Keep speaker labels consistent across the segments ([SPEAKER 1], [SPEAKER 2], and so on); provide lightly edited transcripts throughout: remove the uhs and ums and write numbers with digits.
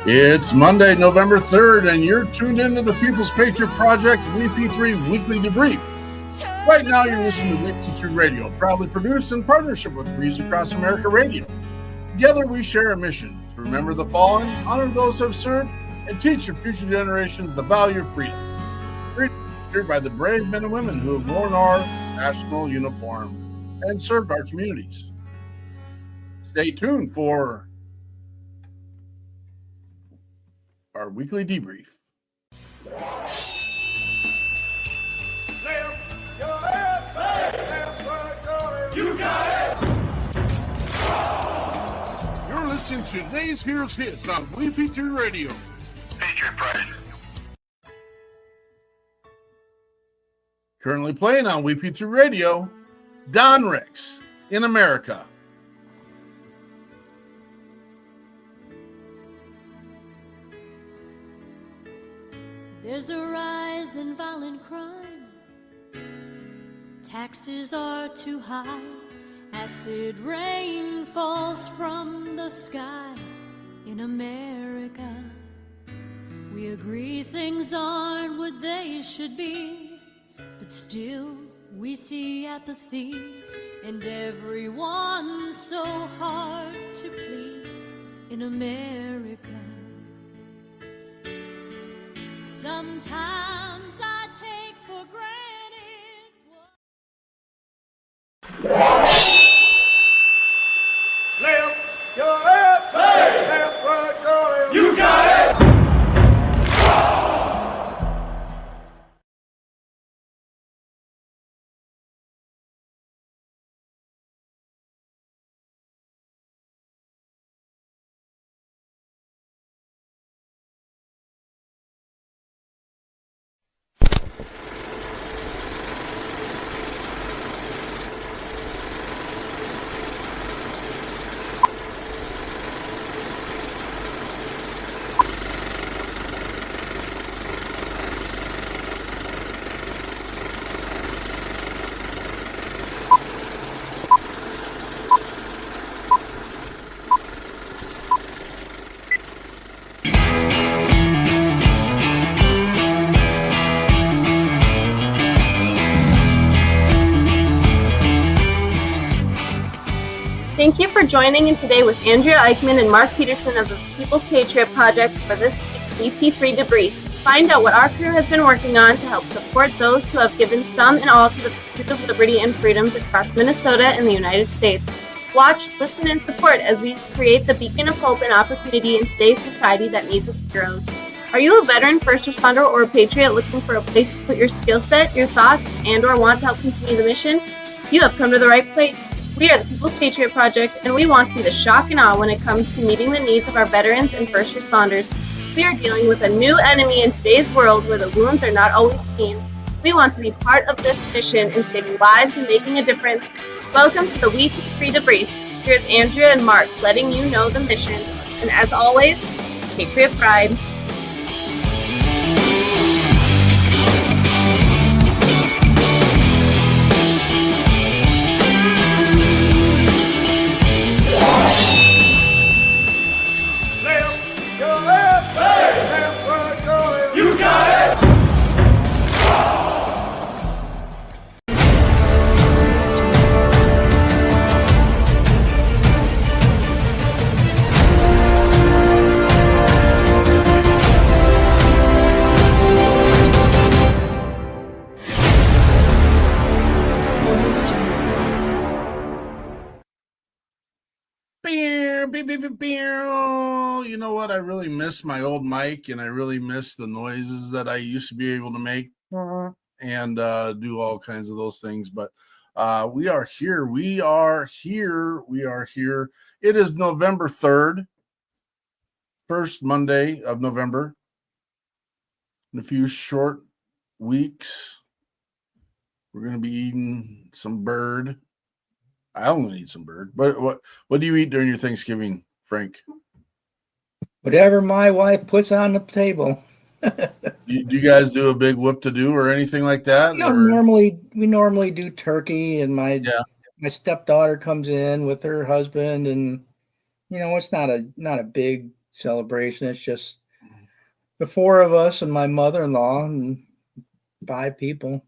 [SPEAKER 1] It's Monday, November 3rd, and you're tuned into the People's Patriot Project WeP3 Weekly Debrief. Right now, you're listening to WeP3 Radio, proudly produced in partnership with Reads Across America Radio. Together, we share a mission to remember the fallen, honor those who have served, and teach your future generations the value of freedom. Freedom is by the brave men and women who have worn our national uniform and served our communities. Stay tuned for our weekly debrief.
[SPEAKER 2] You got it! You're listening to today's Heroes Hits on WeP3 Radio.
[SPEAKER 3] Patriot Project.
[SPEAKER 1] Currently playing on WeP3 Radio, Don Rex in America.
[SPEAKER 4] There's a rise in violent crime. Taxes are too high. Acid rain falls from the sky. In America, we agree things aren't what they should be, but still we see apathy, and everyone's so hard to please in America. Sometimes I take for granted
[SPEAKER 2] Left your left, hey! Left right your left. You got it!
[SPEAKER 5] Thank you for joining in today with Andrea Eichmann and Mark Peterson of the People's Patriot Project for this week's WeP3 Debrief. Find out what our crew has been working on to help support those who have given some and all to the pursuit of liberty and freedoms across Minnesota and the United States. Watch, listen, and support as we create the beacon of hope and opportunity in today's society that needs its heroes. Are you a veteran, first responder, or a patriot looking for a place to put your skill set, your thoughts, and or want to help continue the mission? You have come to the right place. We are the People's Patriot Project, and we want to be the shock and awe when it comes to meeting the needs of our veterans and first responders. We are dealing with a new enemy in today's world where the wounds are not always seen. We want to be part of this mission in saving lives and making a difference. Welcome to the WeP3 Debrief. Here's Andrea and Mark letting you know the mission. And as always, Patriot Pride.
[SPEAKER 2] You got it!
[SPEAKER 1] You know what? I really miss my old mic, and I really miss the noises that I used to be able to make and do all kinds of those things. But we are here. We are here. We are here. It is November 3rd, first Monday of November. In a few short weeks, we're going to be eating some bird. I only eat some bird. But what do you eat during your Thanksgiving, Frank?
[SPEAKER 6] Whatever my wife puts on the table.
[SPEAKER 1] Do you guys do a big whoop-to-do or anything like that?
[SPEAKER 6] We normally do turkey, and my stepdaughter comes in with her husband, and it's not a big celebration. It's just the four of us and my mother-in-law and 5 people.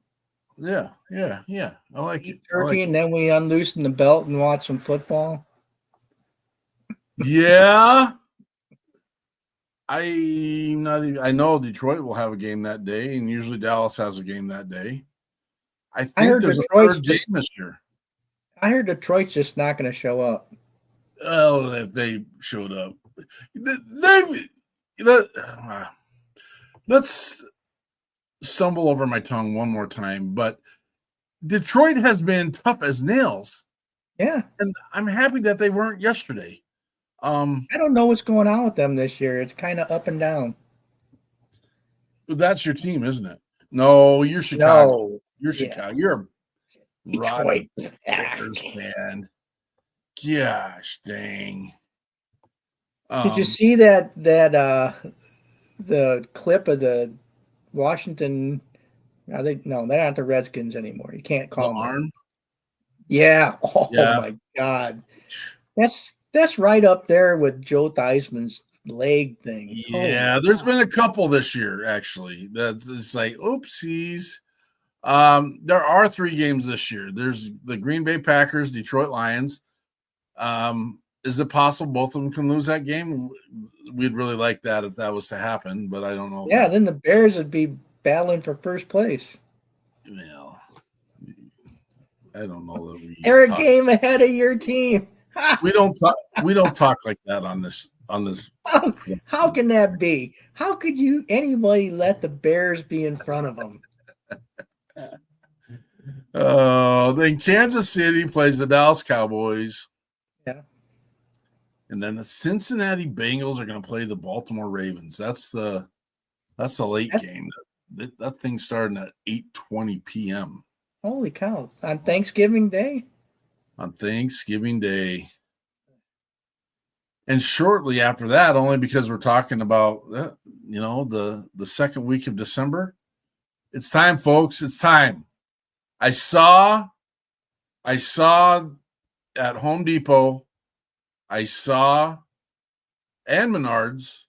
[SPEAKER 1] Yeah. I like it.
[SPEAKER 6] Eat
[SPEAKER 1] I like
[SPEAKER 6] turkey,
[SPEAKER 1] it.
[SPEAKER 6] and then we unloosen the belt and watch some football.
[SPEAKER 1] Yeah. I know Detroit will have a game that day, and usually Dallas has a game that day. I think
[SPEAKER 6] heard
[SPEAKER 1] there's
[SPEAKER 6] Detroit's
[SPEAKER 1] a third game
[SPEAKER 6] just-
[SPEAKER 1] this year.
[SPEAKER 6] I heard Detroit's just not going to show up.
[SPEAKER 1] Well, if they showed up, let's stumble over my tongue one more time. But Detroit has been tough as nails,
[SPEAKER 6] Yeah.
[SPEAKER 1] and I'm happy that they weren't yesterday.
[SPEAKER 6] I don't know what's going on with them this year. It's kind of up and down.
[SPEAKER 1] That's your team, isn't it? No, you're Chicago.
[SPEAKER 6] No.
[SPEAKER 1] You're
[SPEAKER 6] Yeah.
[SPEAKER 1] Chicago. You're a
[SPEAKER 6] Detroit.
[SPEAKER 1] Bears fan. Gosh dang.
[SPEAKER 6] Did you see that the clip of the Washington? They're not the Redskins anymore. You can't
[SPEAKER 1] the
[SPEAKER 6] call them.
[SPEAKER 1] arm?
[SPEAKER 6] Yeah. Oh
[SPEAKER 1] Yeah.
[SPEAKER 6] my God. That's right up there with Joe Theismann's leg thing.
[SPEAKER 1] Yeah, there's been a couple this year actually. That it's like oopsies. There are 3 games this year. There's the Green Bay Packers, Detroit Lions. Is it possible both of them can lose that game? We'd really like that if that was to happen, but I don't know.
[SPEAKER 6] Yeah, then the Bears would be battling for first place.
[SPEAKER 1] Well, I don't know that we.
[SPEAKER 6] They're a game ahead of your team.
[SPEAKER 1] We don't talk. We don't talk like that on this.
[SPEAKER 6] How can that be? How could anybody let the Bears be in front of them?
[SPEAKER 1] Then Kansas City plays the Dallas Cowboys.
[SPEAKER 6] Yeah.
[SPEAKER 1] And then the Cincinnati Bengals are going to play the Baltimore Ravens. That's the late game. That thing's starting at 8:20 p.m.
[SPEAKER 6] Holy cow. On Thanksgiving Day?
[SPEAKER 1] On Thanksgiving Day. And shortly after that, only because we're talking about the second week of December, it's time, folks. It's time. I saw at Home Depot, and Menards,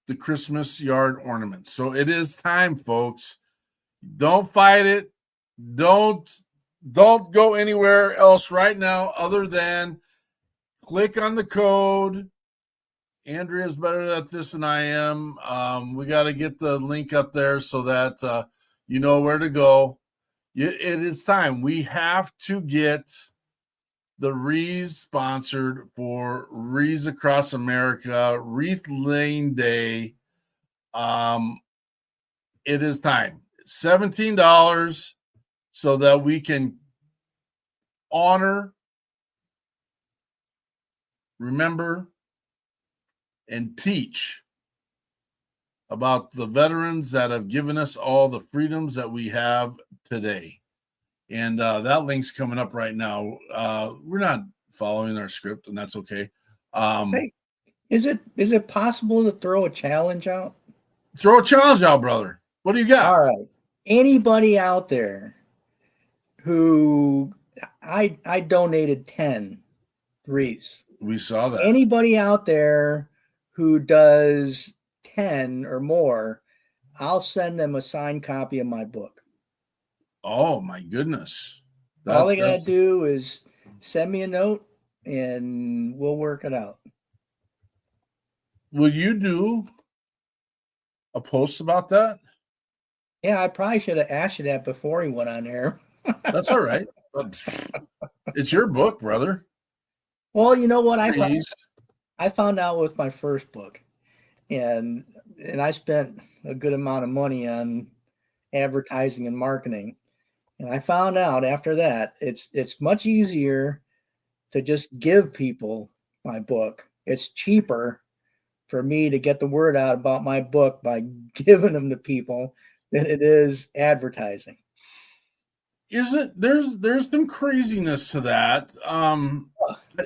[SPEAKER 1] the Christmas yard ornaments. So it is time, folks. Don't fight it. Don't go anywhere else right now other than click on the code. Andrea's better at this than I am. We got to get the link up there so that you know where to go. It is time. We have to get the wreaths sponsored for Wreaths Across America, Wreath Lane Day. It is time. $17 so that we can honor, remember, and teach about the veterans that have given us all the freedoms that we have today. And that link's coming up right now. We're not following our script, and that's okay.
[SPEAKER 6] Hey, is it possible to throw a challenge out?
[SPEAKER 1] Throw a challenge out, brother. What do you got?
[SPEAKER 6] All right. Anybody out there who I donated 10 wreaths.
[SPEAKER 1] We saw that.
[SPEAKER 6] Anybody out there who does 10 or more, I'll send them a signed copy of my book.
[SPEAKER 1] Oh my goodness.
[SPEAKER 6] All they gotta do is send me a note and we'll work it out.
[SPEAKER 1] Will you do a post about that?
[SPEAKER 6] Yeah, I probably should have asked you that before he went on air.
[SPEAKER 1] That's all right. It's your book, brother.
[SPEAKER 6] Well, you know what? I
[SPEAKER 1] Please.
[SPEAKER 6] found out with my first book, and I spent a good amount of money on advertising and marketing. And I found out after that it's much easier to just give people my book. It's cheaper for me to get the word out about my book by giving them to people than it is advertising.
[SPEAKER 1] Is it? There's some craziness to that.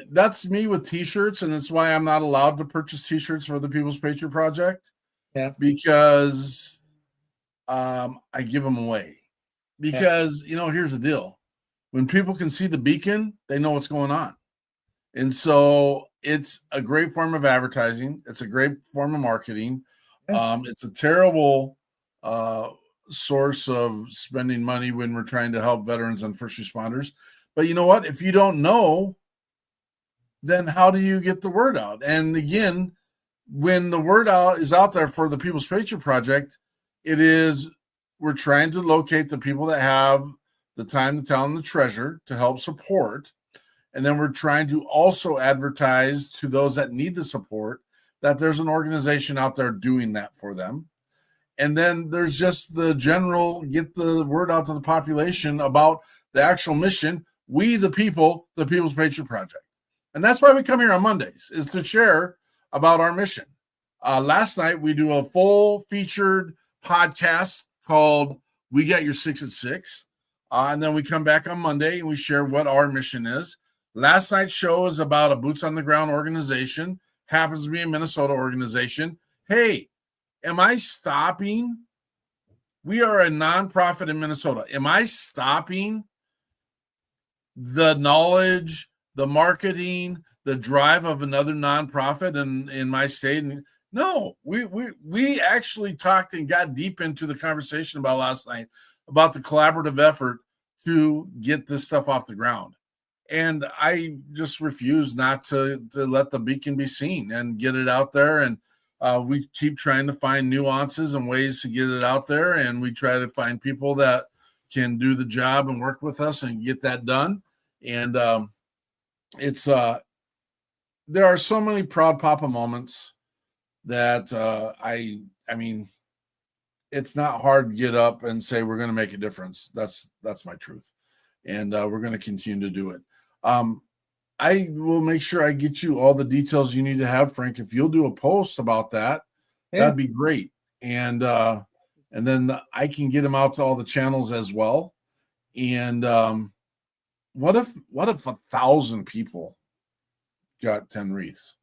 [SPEAKER 1] That's me with t-shirts, and that's why I'm not allowed to purchase t-shirts for the People's Patriot Project.
[SPEAKER 6] Yeah.
[SPEAKER 1] Because I give them away. Because, here's the deal. When people can see the beacon, they know what's going on. And so it's a great form of advertising. It's a great form of marketing.
[SPEAKER 6] Yeah.
[SPEAKER 1] It's a terrible source of spending money when we're trying to help veterans and first responders. But you know what? If you don't know, then how do you get the word out? And again, when the word out is out there for the People's Patriot Project, we're trying to locate the people that have the time, the talent, and the treasure to help support. And then we're trying to also advertise to those that need the support that there's an organization out there doing that for them. And then there's just the general get the word out to the population about the actual mission. We, the people, the People's Patriot Project. And that's why we come here on Mondays, is to share about our mission. Last night, we do a full featured podcast called We Got Your 6 at 6. And then we come back on Monday and we share what our mission is. Last night's show is about a boots on the ground organization, happens to be a Minnesota organization. Hey, am I stopping? We are a nonprofit in Minnesota. Am I stopping the knowledge, the marketing, the drive of another nonprofit in my state? No, we actually talked and got deep into the conversation about last night about the collaborative effort to get this stuff off the ground. And I just refuse not to let the beacon be seen and get it out there. And we keep trying to find nuances and ways to get it out there. And we try to find people that can do the job and work with us and get that done. And there are so many proud papa moments that I mean, it's not hard to get up and say we're going to make a difference. That's my truth. And we're going to continue to do it. I will make sure I get you all the details you need to have, Frank. If you'll do a post about that, that'd be great. And then I can get them out to all the channels as well. And what if 1,000 people got 10 wreaths?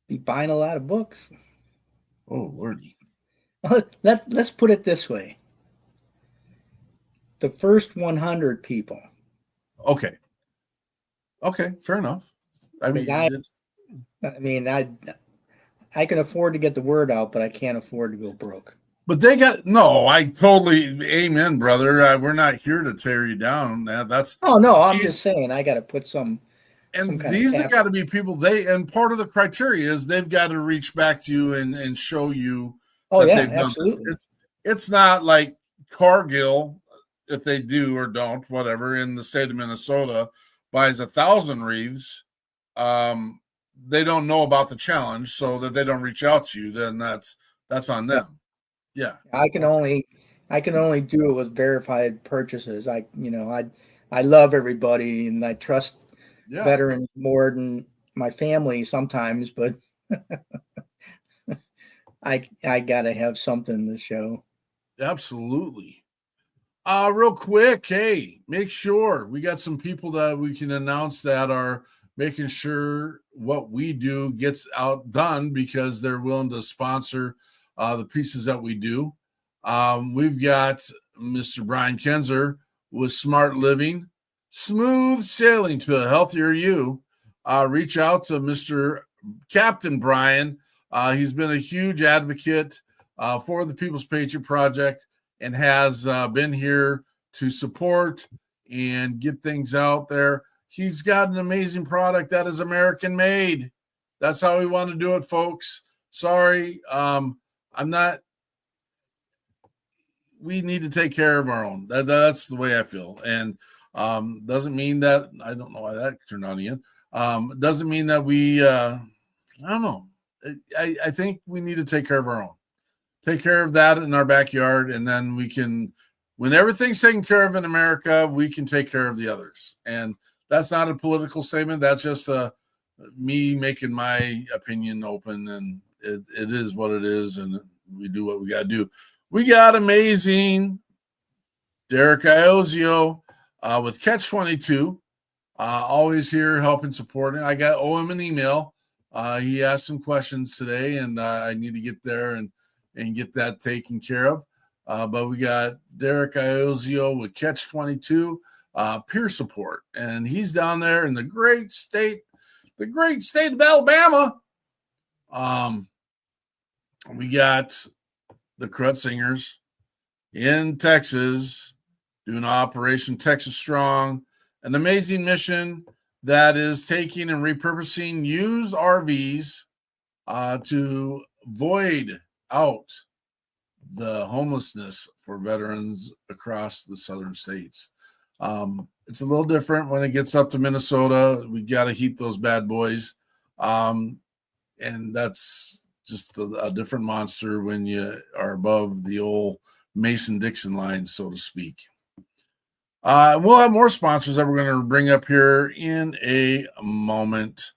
[SPEAKER 6] Be buying a lot of books.
[SPEAKER 1] Oh, Lordy.
[SPEAKER 6] Let's put it this way. The first 100 people.
[SPEAKER 1] Okay, fair enough. I mean, I can afford to get the word out, but I can't afford to go broke. But they got I totally amen, brother. We're not here to tear you down. That's
[SPEAKER 6] I'm just saying I got to put some.
[SPEAKER 1] And these have got to be people. And part of the criteria is they've got to reach back to you and show you.
[SPEAKER 6] Oh yeah,
[SPEAKER 1] they've done
[SPEAKER 6] absolutely.
[SPEAKER 1] It's not like Cargill, if they do or don't, whatever, in the state of Minnesota buys 1,000 wreaths. They don't know about the challenge, so that they don't reach out to you. Then that's on them. Yeah.
[SPEAKER 6] I can only do it with verified purchases. I love everybody and I trust veterans more than my family sometimes, but I gotta have something to show.
[SPEAKER 1] Absolutely. Real quick, hey, make sure we got some people that we can announce that are making sure what we do gets outdone because they're willing to sponsor the pieces that we do. We've got Mr. Brian Kenzer with Smart Living, smooth sailing to a healthier you. Reach out to Mr. Captain Brian. He's been a huge advocate for the People's Patriot Project and has been here to support and get things out there. He's got an amazing product that is American made. That's how we want to do it, folks. Sorry, we need to take care of our own. That's the way I feel. And doesn't mean that, I don't know why that turned on again. Doesn't mean that we, I don't know. I think we need to take care of our own. Take care of that in our backyard, and then we can, when everything's taken care of in America, we can take care of the others. And that's not a political statement. That's just me making my opinion open, and it is what it is, and we do what we got to do. We got amazing Derek Iozio with Catch 22, always here helping, supporting. I owe him an email. He asked some questions today, and I need to get there and get that taken care of. But we got Derek Iozio with Catch 22. peer support. And he's down there in the great state of Alabama. We got the Crut Singers in Texas doing Operation Texas Strong, an amazing mission that is taking and repurposing used RVs to void out the homelessness for veterans across the southern states. It's a little different when it gets up to Minnesota. We got to heat those bad boys. And that's just a different monster when you are above the old Mason-Dixon line, so to speak. We'll have more sponsors that we're going to bring up here in a moment.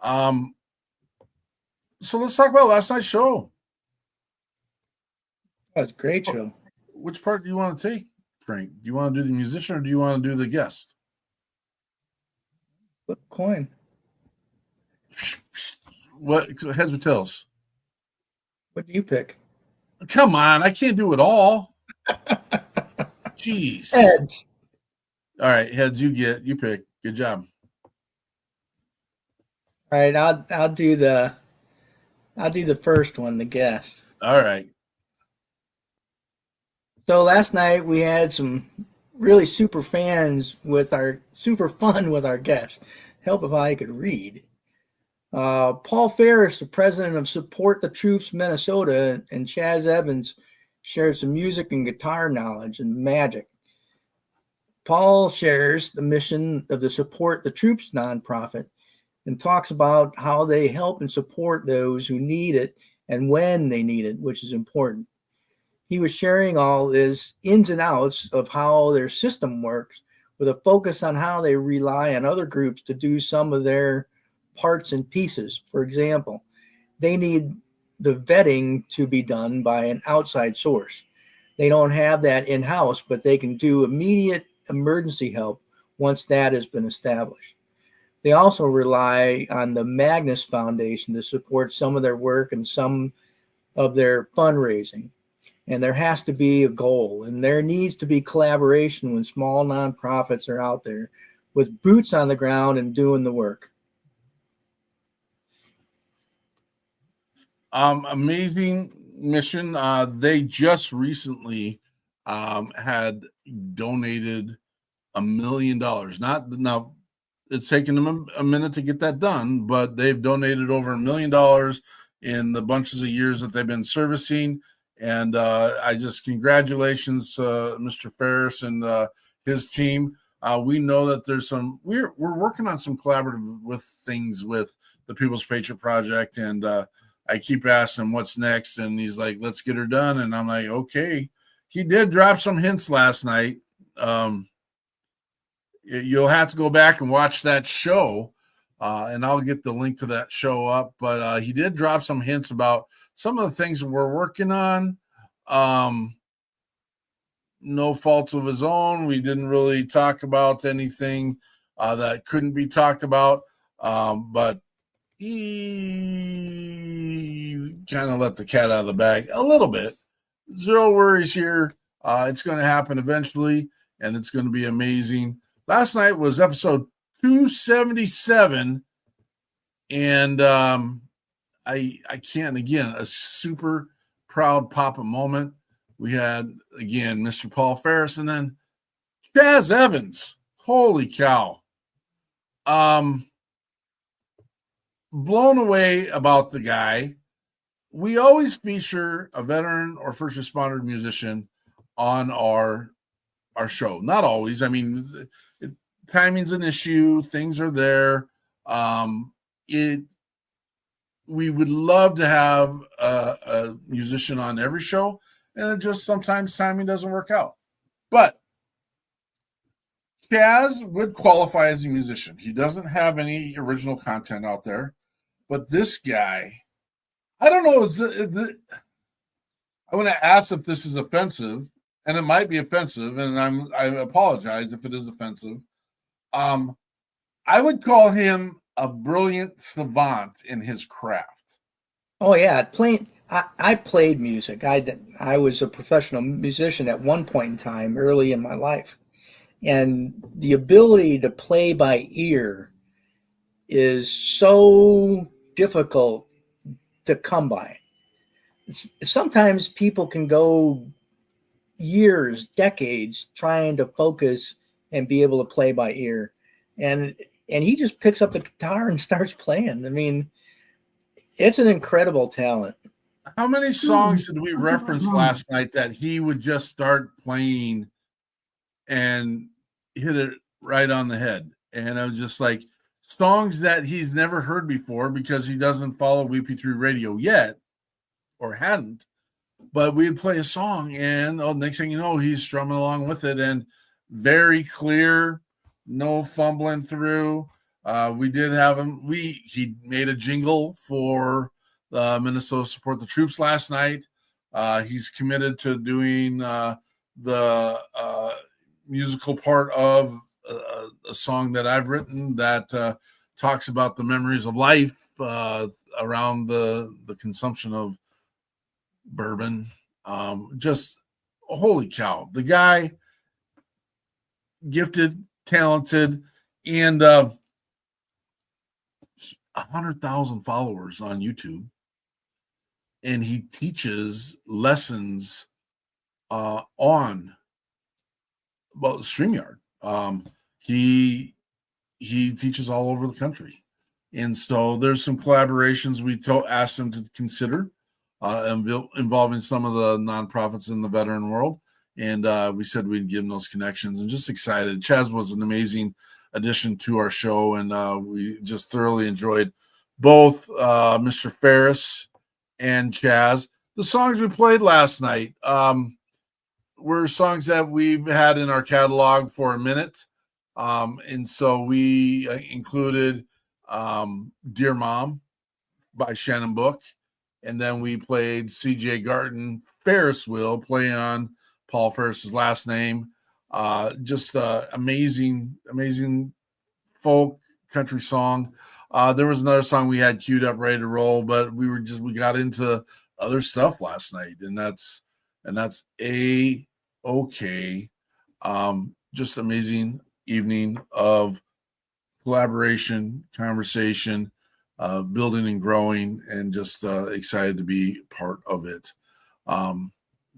[SPEAKER 1] So let's talk about last night's show.
[SPEAKER 6] That was a great show.
[SPEAKER 1] Which part do you want to take, Frank? Do you want to do the musician or do you want to do the guest?
[SPEAKER 6] Flip a coin.
[SPEAKER 1] What, heads or tails?
[SPEAKER 6] What do you pick?
[SPEAKER 1] Come on, I can't do it all. Jeez.
[SPEAKER 6] Heads.
[SPEAKER 1] All right, heads, you pick. Good job.
[SPEAKER 6] All right, I'll do the first one, the guest.
[SPEAKER 1] All right.
[SPEAKER 6] So last night we had some really super fun with our guest. Help if I could read. Paul Ferris, the president of Support the Troops Minnesota, and Chaz Evans shared some music and guitar knowledge and magic. Paul shares the mission of the Support the Troops nonprofit and talks about how they help and support those who need it and when they need it, which is important. He was sharing all his ins and outs of how their system works with a focus on how they rely on other groups to do some of their parts and pieces. For example, they need the vetting to be done by an outside source. They don't have that in-house, but they can do immediate emergency help once that has been established. They also rely on the Magnus Foundation to support some of their work and some of their fundraising. And there has to be a goal, and there needs to be collaboration when small nonprofits are out there with boots on the ground and doing the work.
[SPEAKER 1] Amazing mission. They just recently had donated $1 million. Now, it's taken them a minute to get that done, but they've donated over $1 million in the bunches of years that they've been servicing. And I just congratulations, Mr. Ferris and his team. We know that there's we're working on some collaborative with things with the People's Patriot Project, and I keep asking what's next, and he's like, let's get her done. And I'm like, okay. He did drop some hints last night. You'll have to go back and watch that show, and I'll get the link to that show up. But he did drop some hints about some of the things that we're working on. No fault of his own. We didn't really talk about anything that couldn't be talked about, but he kind of let the cat out of the bag a little bit. Zero worries here. It's going to happen eventually, and it's going to be amazing. Last night was episode 277, and I can't, again, a super proud Papa moment. We had, again, Mr. Paul Ferris, and then Chaz Evans. Holy cow. Blown away about the guy. We always feature a veteran or first responder musician on our show. Not always. I mean, timing's an issue. Things are there. We would love to have a musician on every show, and it just sometimes timing doesn't work out. But Chaz would qualify as a musician. He doesn't have any original content out there, but this guy, I don't know. I want to ask if this is offensive, and it might be offensive, and I apologize if it is offensive. I would call him a brilliant savant in his craft.
[SPEAKER 6] Oh yeah, I played music. I was a professional musician at one point in time early in my life, And the ability to play by ear is so difficult to come by. Sometimes people can go years, decades trying to focus and be able to play by ear. And he just picks up the guitar and starts playing. I mean, it's an incredible talent.
[SPEAKER 1] How many songs did we reference last night that he would just start playing and hit it right on the head? And I was just like, songs that he's never heard before because he doesn't follow WeP3 radio yet or hadn't. But we'd play a song, and next thing you know, he's strumming along with it, and very clear, no fumbling through. We did have him. He made a jingle for Minnesota Support the Troops last night. He's committed to doing the musical part of a song that I've written that talks about the memories of life around the consumption of bourbon. Just holy cow, the guy, gifted, talented, and 100,000 followers on YouTube, and he teaches lessons on StreamYard. He teaches all over the country, and so there's some collaborations we asked him to consider involving some of the nonprofits in the veteran world, and we said we'd give him those connections, and just excited. Chaz was an amazing addition to our show, and we just thoroughly enjoyed both Mr. Ferris and Chaz. The songs we played last night were songs that we've had in our catalog for a minute, and so we included Dear Mom by Shannon Book, and then we played C.J. Garton, Ferris Wheel, play on Paul Ferris's last name. Just amazing folk country song. There was another song we had queued up ready to roll, but we got into other stuff last night, and that's okay. Just amazing evening of collaboration, conversation, building and growing, and just excited to be part of it.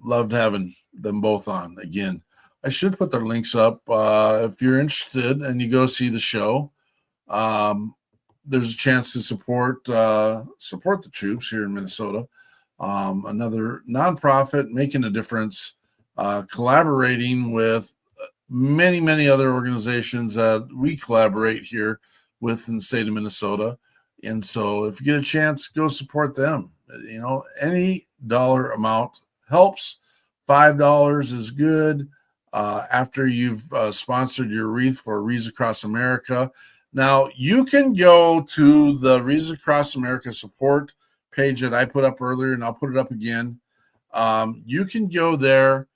[SPEAKER 1] Loved having them both on again. I should put their links up if you're interested and you go see the show. There's a chance to support the troops here in Minnesota. Another nonprofit making a difference, collaborating with many other organizations that we collaborate here with in the state of Minnesota. And so if you get a chance, go support them. You know, any dollar amount helps. $5 is good. After you've sponsored your wreath for Wreaths Across America. Now, you can go to the Wreaths Across America support page that I put up earlier, and I'll put it up again. You can go there,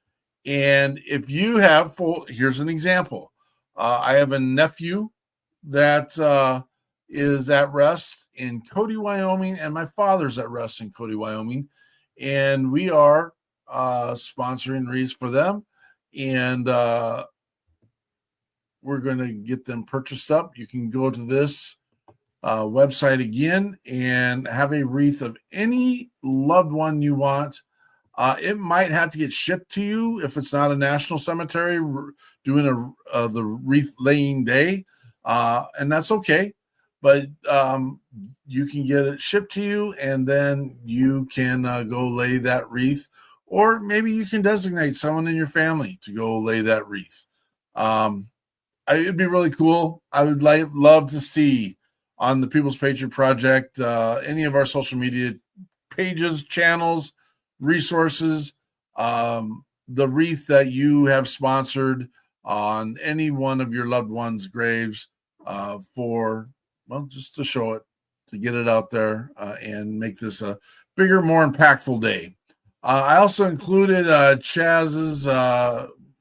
[SPEAKER 1] and if you have here's an example. I have a nephew that is at rest in Cody, Wyoming, and my father's at rest in Cody, Wyoming, and we are sponsoring wreaths for them, and we're going to get them purchased up. You can go to this website again and have a wreath of any loved one you want. It might have to get shipped to you if it's not a national cemetery doing the wreath laying day, and that's okay. But you can get it shipped to you, and then you can go lay that wreath, or maybe you can designate someone in your family to go lay that wreath. It'd be really cool. I would love to see on the People's Patriot Project, any of our social media pages, channels, resources, the wreath that you have sponsored on any one of your loved ones' graves just to show it, to get it out there and make this a bigger, more impactful day. I also included Chaz's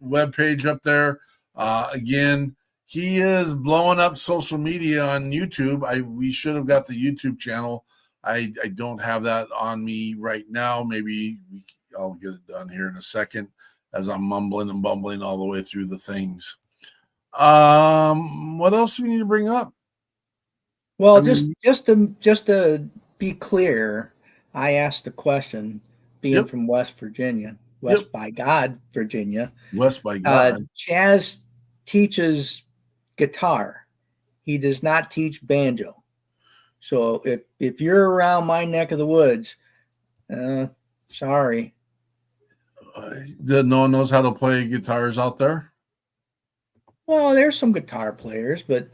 [SPEAKER 1] webpage up there. Again, he is blowing up social media on YouTube. We should have got the YouTube channel. I don't have that on me right now. Maybe I'll get it done here in a second as I'm mumbling and bumbling all the way through the things. What else do we need to bring up?
[SPEAKER 6] Well,
[SPEAKER 1] I mean,
[SPEAKER 6] just to be clear, I asked the question, being
[SPEAKER 1] Yep.
[SPEAKER 6] from West Virginia,
[SPEAKER 1] Yep.
[SPEAKER 6] West by God, Virginia.
[SPEAKER 1] West by God.
[SPEAKER 6] Chaz teaches guitar. He does not teach banjo. So if you're around my neck of the woods, sorry.
[SPEAKER 1] No one knows how to play guitars out there.
[SPEAKER 6] Well, there's some guitar players, but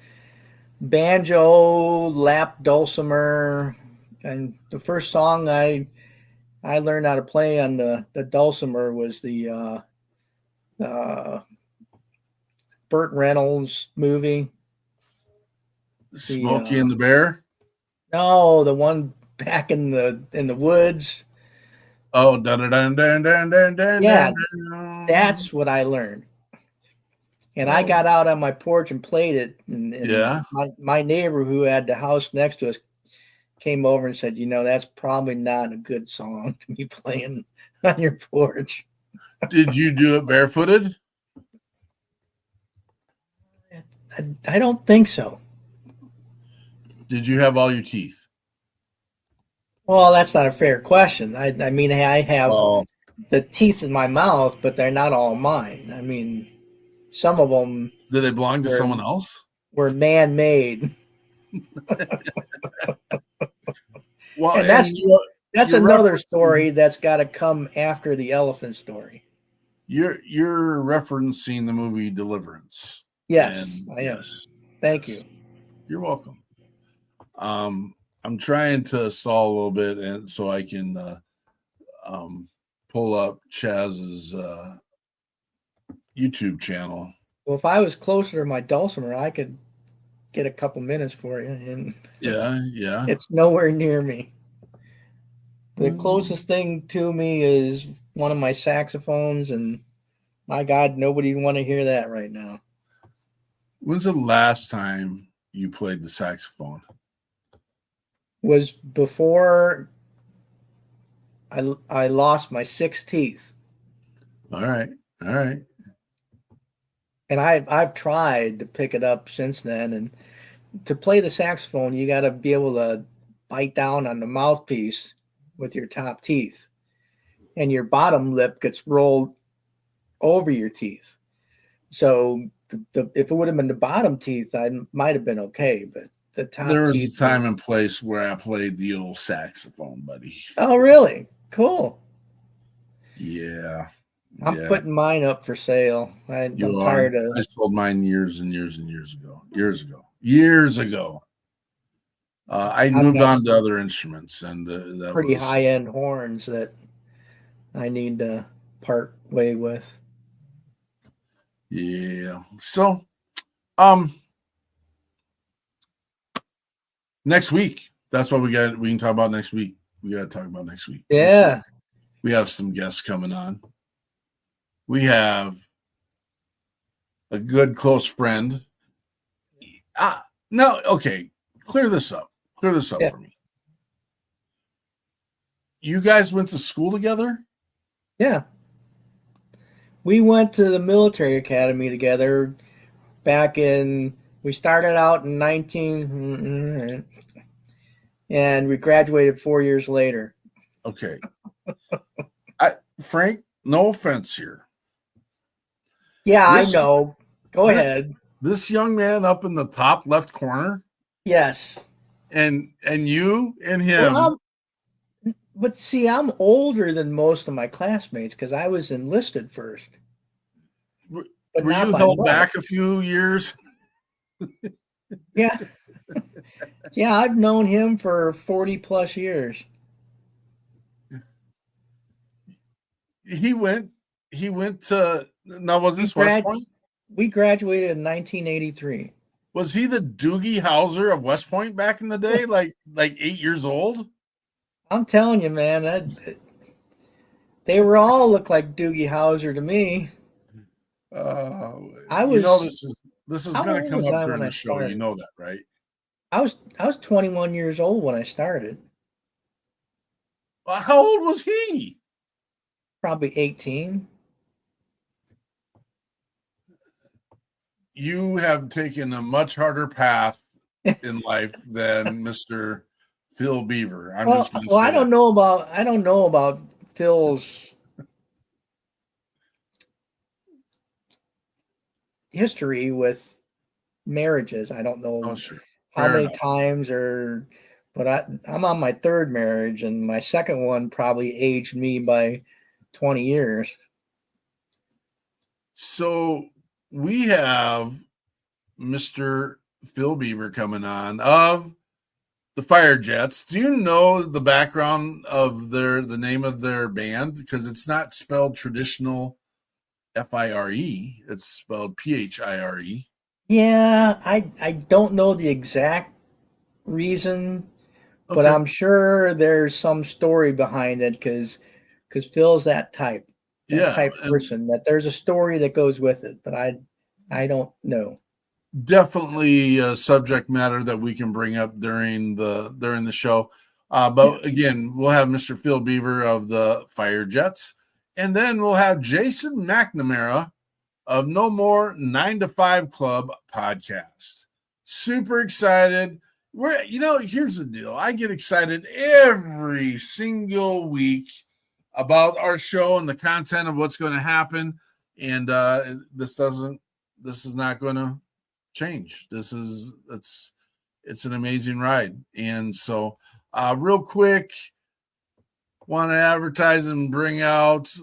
[SPEAKER 6] banjo, lap dulcimer, and the first song I learned how to play on the dulcimer was the Burt Reynolds movie.
[SPEAKER 1] Smokey and the Bear.
[SPEAKER 6] No, the one back in the woods.
[SPEAKER 1] Oh, dun dun dun dun dun dun.
[SPEAKER 6] Yeah,
[SPEAKER 1] dun.
[SPEAKER 6] that's what I learned. And I got out on my porch and played it. And
[SPEAKER 1] Yeah.
[SPEAKER 6] my neighbor who had the house next to us came over and said, that's probably not a good song to be playing on your porch.
[SPEAKER 1] Did you do it barefooted?
[SPEAKER 6] I don't think so.
[SPEAKER 1] Did you have all your teeth?
[SPEAKER 6] Well, that's not a fair question. I mean, I have the teeth in my mouth, but they're not all mine. I mean, some of them.
[SPEAKER 1] Did they belong to someone else?
[SPEAKER 6] Were man-made.
[SPEAKER 1] Well,
[SPEAKER 6] and that's another story that's got to come after the elephant story.
[SPEAKER 1] You're referencing the movie Deliverance.
[SPEAKER 6] Yes, I am.
[SPEAKER 1] Yes.
[SPEAKER 6] Thank you.
[SPEAKER 1] You're welcome. I'm trying to stall a little bit, and so I can pull up Chaz's YouTube channel.
[SPEAKER 6] Well, if I was closer to my dulcimer, I could get a couple minutes for you. And
[SPEAKER 1] yeah.
[SPEAKER 6] It's nowhere near me. The closest thing to me is one of my saxophones, and my God, nobody want to hear that right now.
[SPEAKER 1] When's the last time you played the saxophone?
[SPEAKER 6] Was before I lost my 6 teeth.
[SPEAKER 1] All right.
[SPEAKER 6] And I've tried to pick it up since then. And to play the saxophone, you got to be able to bite down on the mouthpiece with your top teeth, and your bottom lip gets rolled over your teeth. So if it would have been the bottom teeth, I might have been okay. But the top
[SPEAKER 1] there was
[SPEAKER 6] teeth,
[SPEAKER 1] a time and place where I played the old saxophone, buddy.
[SPEAKER 6] Oh, really? Cool.
[SPEAKER 1] Yeah.
[SPEAKER 6] I'm putting mine up for sale. I'm tired of.
[SPEAKER 1] I sold mine years and years and years ago. Years ago. I moved on to other instruments, and that
[SPEAKER 6] pretty high-end horns that I need to part way with.
[SPEAKER 1] Yeah. So, next week. That's what we got. We can talk about next week. We got to talk about next week.
[SPEAKER 6] Yeah.
[SPEAKER 1] We have some guests coming on. We have a good close friend. No, okay. Clear this up for me. You guys went to school together?
[SPEAKER 6] Yeah. We went to the military academy together we started out in 19, and we graduated 4 years later.
[SPEAKER 1] Okay. Frank, no offense here.
[SPEAKER 6] Yeah, I know. Go ahead.
[SPEAKER 1] This young man up in the top left corner.
[SPEAKER 6] Yes.
[SPEAKER 1] And you and him.
[SPEAKER 6] Well, but see, I'm older than most of my classmates because I was enlisted first.
[SPEAKER 1] Were you held back a few years?
[SPEAKER 6] Yeah. Yeah, I've known him for 40 plus years.
[SPEAKER 1] He went to, now was this West Point?
[SPEAKER 6] We graduated in 1983.
[SPEAKER 1] Was he the Doogie Howser of West Point back in the day? like 8 years old?
[SPEAKER 6] I'm telling you, man, they were all look like Doogie Howser to me.
[SPEAKER 1] I was. This is going to come up during the show. You know that, right?
[SPEAKER 6] I was 21 years old when I started.
[SPEAKER 1] Well, how old was he?
[SPEAKER 6] Probably 18.
[SPEAKER 1] you have taken a much harder path in life than Mr. Phil Beaver. I'm just going to say
[SPEAKER 6] I don't know about Phil's history with marriages. I don't know
[SPEAKER 1] Oh, sure.
[SPEAKER 6] how
[SPEAKER 1] Fair
[SPEAKER 6] many
[SPEAKER 1] enough.
[SPEAKER 6] times but I'm on my third marriage, and my second one probably aged me by 20 years.
[SPEAKER 1] So we have Mr. Phil Beaver coming on of the Fire Jets. Do you know the background of the name of their band? Because it's not spelled traditional FIRE. It's spelled PHIRE.
[SPEAKER 6] Yeah, I don't know the exact reason, but
[SPEAKER 1] Okay.
[SPEAKER 6] I'm sure there's some story behind it because Phil's that type
[SPEAKER 1] Yeah, and
[SPEAKER 6] person that there's a story that goes with it, but I don't know.
[SPEAKER 1] definitely a subject matter that we can bring up during the show.
[SPEAKER 6] Yeah.
[SPEAKER 1] But again, we'll have Mr. Phil Beaver of the Fire Jets, and then we'll have Jason McNamara of No More 9 to 5 Club podcast. Super excited. Here's the deal. I get excited every single week about our show and the content of what's going to happen. And this is not going to change. It's an amazing ride. And so real quick, want to advertise and bring out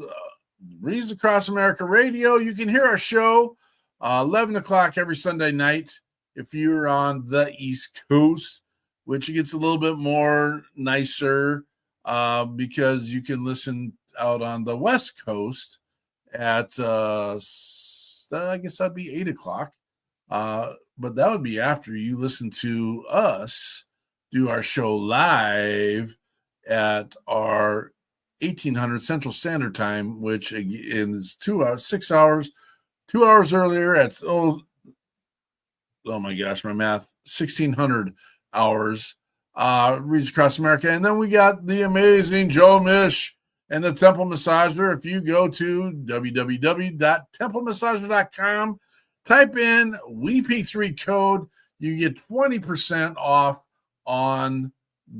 [SPEAKER 1] Reads Across America Radio. You can hear our show 11 o'clock every Sunday night if you're on the East Coast, which gets a little bit more nicer because you can listen out on the West Coast at, I guess that'd be 8 o'clock. But that would be after you listen to us do our show live at our 1800 Central Standard Time, which is 2 hours, 6 hours, 2 hours earlier at, oh my gosh, my math, 1600 hours, Reads Across America. And then we got the amazing Joe Mish and the Temple Massager. If you go to www.templemassager.com, type in WeP3 code, you get 20% off on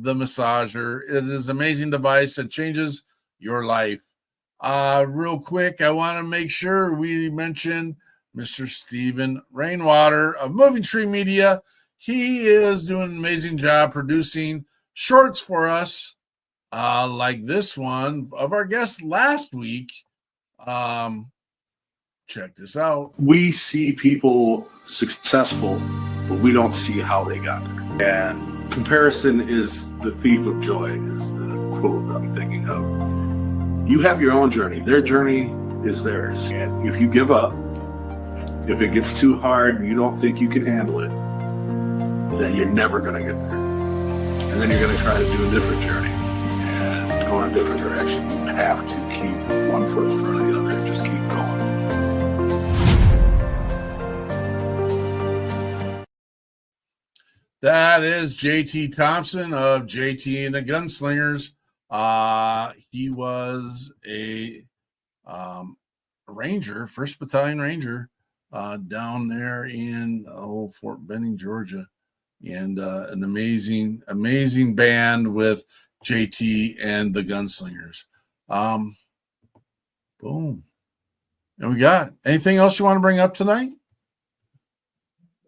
[SPEAKER 1] the massager. It is an amazing device that changes your life. Real quick, I want to make sure we mention Mr. Stephen Rainwater of Moving Tree Media. He is doing an amazing job producing shorts for us, like this one of our guest last week. Check this out.
[SPEAKER 3] We see people successful, but we don't see how they got there. And comparison is the thief of joy, is the quote I'm thinking of. You have your own journey. Their journey is theirs. And if you give up, if it gets too hard and you don't think you can handle it, then you're never going to get there. And then you're going to try to do a different journey and go in a different direction. You have to keep one foot in front of the other and just keep going.
[SPEAKER 1] That is JT Thompson of JT and the Gunslingers. He was a Ranger, 1st Battalion Ranger, down there in Fort Benning, Georgia, and an amazing band with JT and the Gunslingers. Boom. And we got anything else you want to bring up tonight?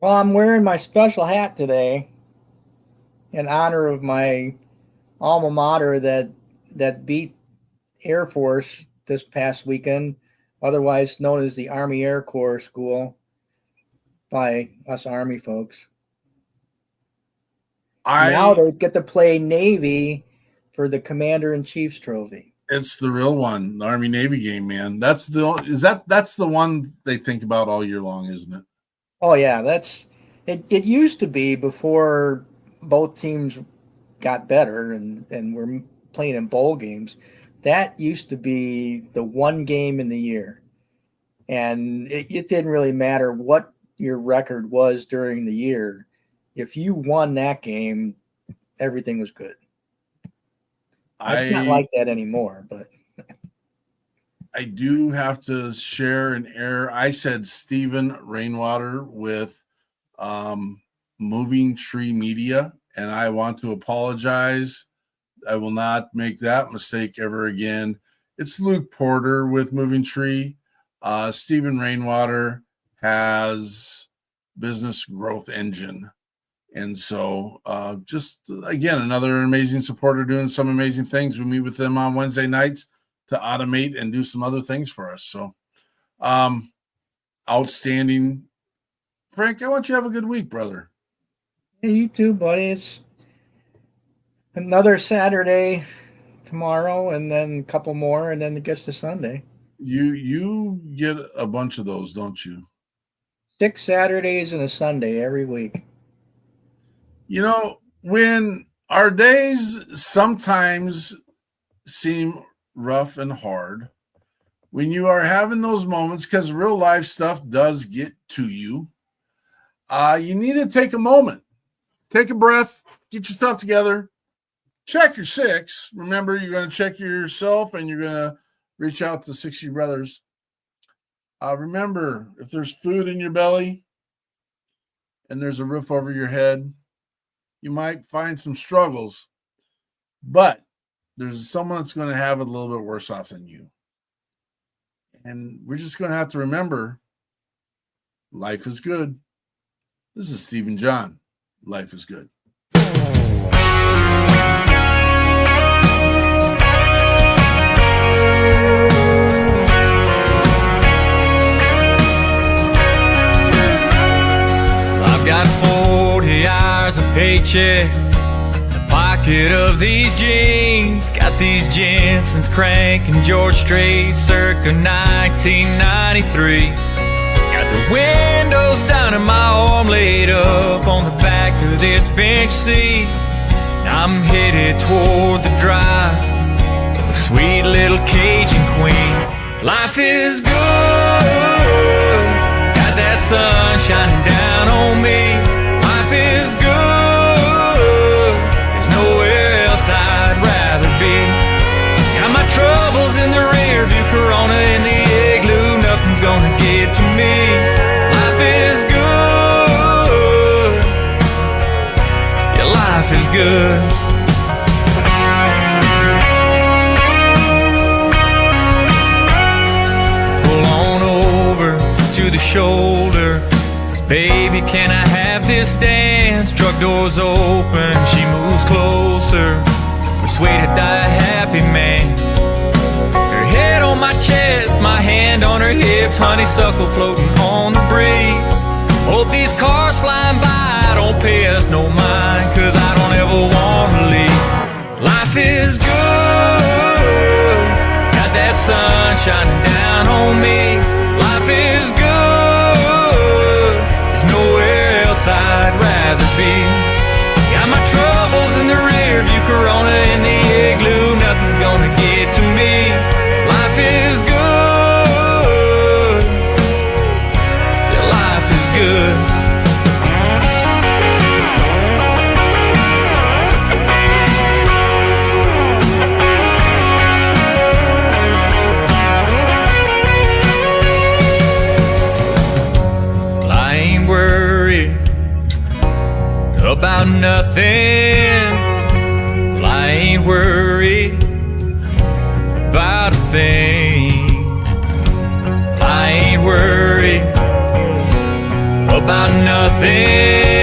[SPEAKER 6] Well, I'm wearing my special hat today in honor of my alma mater that beat Air Force this past weekend, otherwise known as the Army Air Corps School by us Army folks. Now they get to play Navy for the Commander-in-Chief's trophy.
[SPEAKER 1] It's the real one, the Army Navy game, man. That's the one they think about all year long, isn't it?
[SPEAKER 6] Oh yeah, it used to be before both teams got better and were playing in bowl games. That used to be the one game in the year. And it didn't really matter what your record was during the year. If you won that game, everything was good. It's not like that anymore, but
[SPEAKER 1] I do have to share an error. I said Stephen Rainwater with Moving Tree Media, and I want to apologize. I will not make that mistake ever again. It's Luke Porter with Moving Tree. Stephen Rainwater has Business Growth Engine. And so just, again, another amazing supporter doing some amazing things. We meet with them on Wednesday nights to automate and do some other things for us. So outstanding. Frank, I want you to have a good week, brother.
[SPEAKER 6] Hey, you too, buddy. It's another Saturday tomorrow, and then a couple more, and then it gets to Sunday.
[SPEAKER 1] You get a bunch of those, don't you?
[SPEAKER 6] 6 Saturdays and a Sunday every week.
[SPEAKER 1] You know, when our days sometimes seem rough and hard, when you are having those moments, because real life stuff does get to you, you need to take a moment, take a breath, get your stuff together, check your 6. Remember, you're going to check yourself, and you're going to reach out to 60 brothers. Remember, if there's food in your belly and there's a roof over your head, you might find some struggles, but there's someone that's going to have it a little bit worse off than you. And we're just going to have to remember, life is good. This is Stephen John. Life is good.
[SPEAKER 7] Got 40 hours of paycheck, the pocket of these jeans. Got these Jensen's cranking George Strait circa 1993. Got the windows down and my arm laid up on the back of this bench seat. I'm headed toward the drive, the sweet little Cajun queen. Life is good, got that sun shining down on me. Life is good, there's nowhere else I'd rather be. Got my troubles in the rear view, Corona in the igloo, nothing's gonna get to me. Life is good, yeah, life is good. Pull on over to the shoulder, baby, can I have this dance? Truck doors open, she moves closer, persuaded that happy man. Her head on my chest, my hand on her hips, honeysuckle floating on the breeze. Hope these cars flying by don't pay us no mind, cause I don't ever want to leave. Life is good, got that sun shining down on me. Life is good, there's nowhere else I'd rather be. Got my troubles in the rear view, Corona in the igloo, nothing's gonna get to me. Life is good, yeah, life is good. About nothing, well, I ain't worried about a thing. I ain't worried about nothing.